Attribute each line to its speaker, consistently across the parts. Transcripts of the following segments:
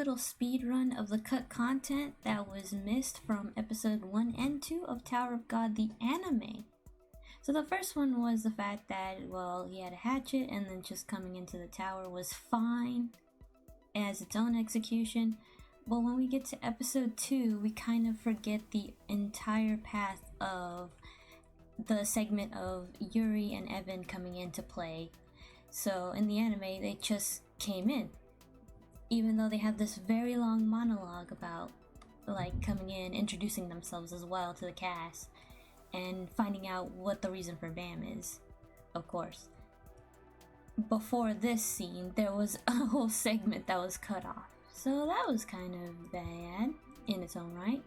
Speaker 1: little speed run of the cut content that was missed from episode 1 and 2 of Tower of God the anime. So the first one was the fact that, well, he had a hatchet and then just coming into the tower was fine as its own execution. But when we get to episode 2, we kind of forget the entire path of the segment of Yuri and Evan coming into play. So in the anime, they just came in, even though they have this very long monologue about like coming in, introducing themselves as well to the cast, and finding out what the reason for Bam is, of course. Before this scene, there was a whole segment that was cut off, so that was kind of bad in its own right.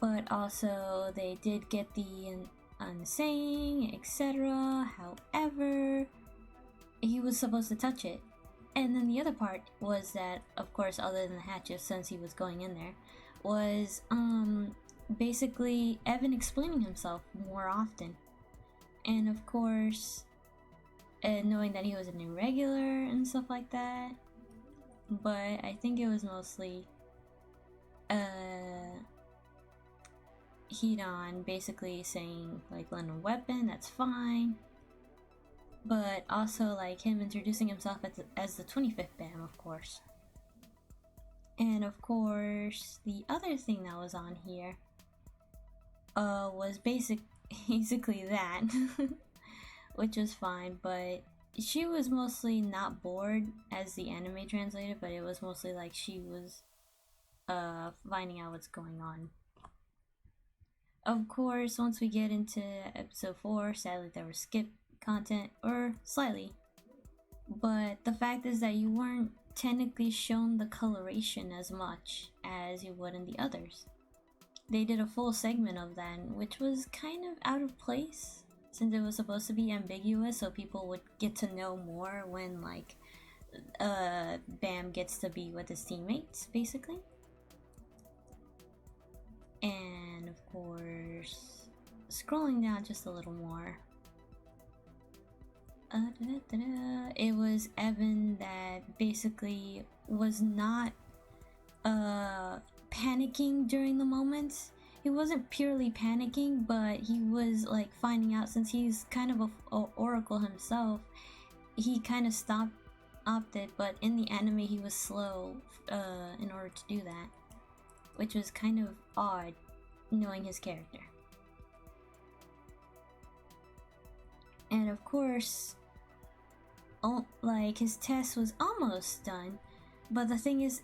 Speaker 1: But also, they did get the unsaying, etc. However, he was supposed to touch it. And then the other part was that, of course, other than the hatchet, since he was going in there, was basically Evan explaining himself more often. And of course, knowing that he was an irregular and stuff like that. But I think it was mostly Hedon basically saying, like, lend a weapon, that's fine. But also, like, him introducing himself as the 25th Bam, of course. And of course, the other thing that was on here was basically that, which was fine, but she was mostly not bored as the anime translated, but it was mostly like she was finding out what's going on. Of course, once we get into episode 4, sadly there was skip content, or slightly, but the fact is that you weren't technically shown the coloration as much as you would in the others. They did a full segment of that, which was kind of out of place, since it was supposed to be ambiguous so people would get to know more when, like, Bam gets to be with his teammates, basically. And of course, scrolling down just a little more, it was Evan that basically was not panicking during the moments. He wasn't purely panicking, but he was like finding out, since he's kind of a oracle himself, he kind of opted, but in the anime he was slow in order to do that, which was kind of odd knowing his character. And of course, like, his test was almost done, but the thing is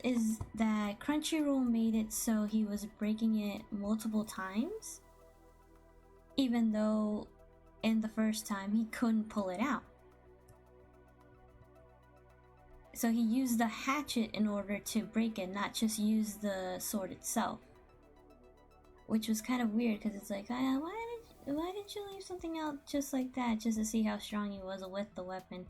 Speaker 1: that Crunchyroll made it so he was breaking it multiple times, even though in the first time he couldn't pull it out. So he used the hatchet in order to break it, not just use the sword itself, which was kind of weird, because it's like, why did you leave something out just like that, just to see how strong he was with the weapon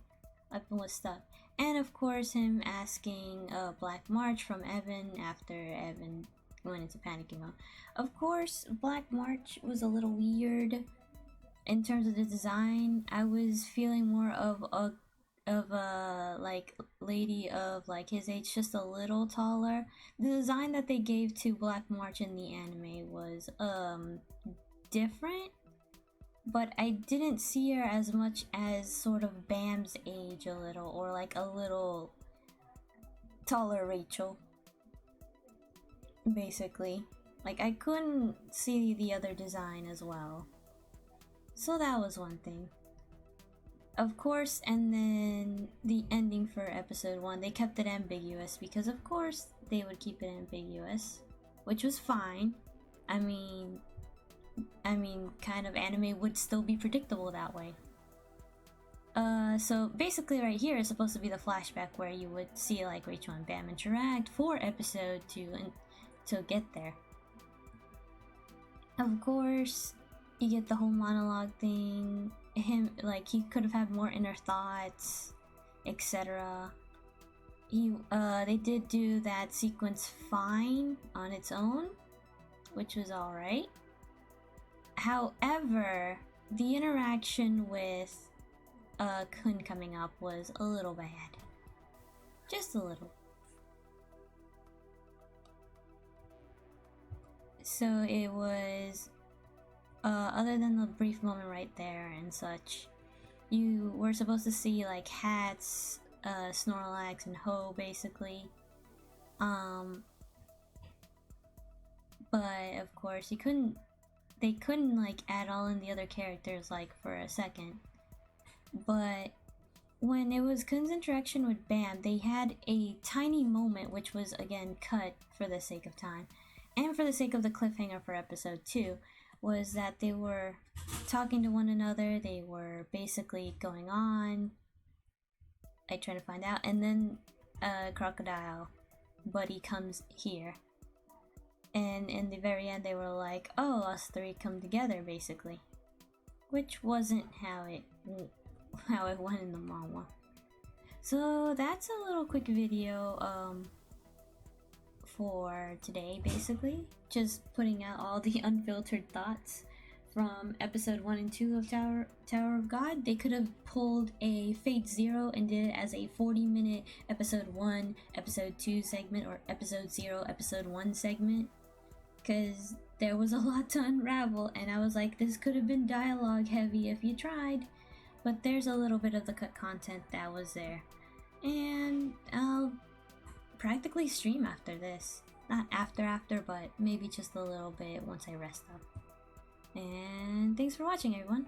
Speaker 1: was stuck. And of course, him asking Black March from Evan after Evan went into panicking mode. Of course, Black March was a little weird in terms of the design. I was feeling more of a like lady of like his age, just a little taller. The design that they gave to Black March in the anime was different, but I didn't see her as much as sort of Bam's age a little, or like a little taller Rachel, basically. Like, I couldn't see the other design as well. So that was one thing. Of course, and then the ending for episode 1, they kept it ambiguous, because of course they would keep it ambiguous, which was fine. I mean, kind of anime would still be predictable that way. So basically right here is supposed to be the flashback where you would see like Rachel and Bam interact for episode 2 and to get there. Of course, you get the whole monologue thing. Him, like, he could have had more inner thoughts, etc. They did do that sequence fine on its own, which was alright. However, the interaction with Kun coming up was a little bad. Just a little. So it was, other than the brief moment right there and such, you were supposed to see like Hats, Snorlax, and Ho basically. But of course they couldn't like add all in the other characters like for a second. But when it was Kun's interaction with Bam, they had a tiny moment which was again cut for the sake of time and for the sake of the cliffhanger for episode 2, was that they were talking to one another, they were basically going on, I try to find out, and then Crocodile Buddy comes here. And in the very end they were like, oh, us three come together basically. Which wasn't how it went in the manhwa. So that's a little quick video for today basically. Just putting out all the unfiltered thoughts from episode 1 and 2 of Tower of God. They could have pulled a Fate Zero and did it as a 40-minute episode 1, episode 2 segment, or episode 0, episode 1 segment. Because there was a lot to unravel, and I was like, this could have been dialogue heavy if you tried. But there's a little bit of the cut content that was there. And I'll practically stream after this. Not after, but maybe just a little bit once I rest up. And thanks for watching, everyone.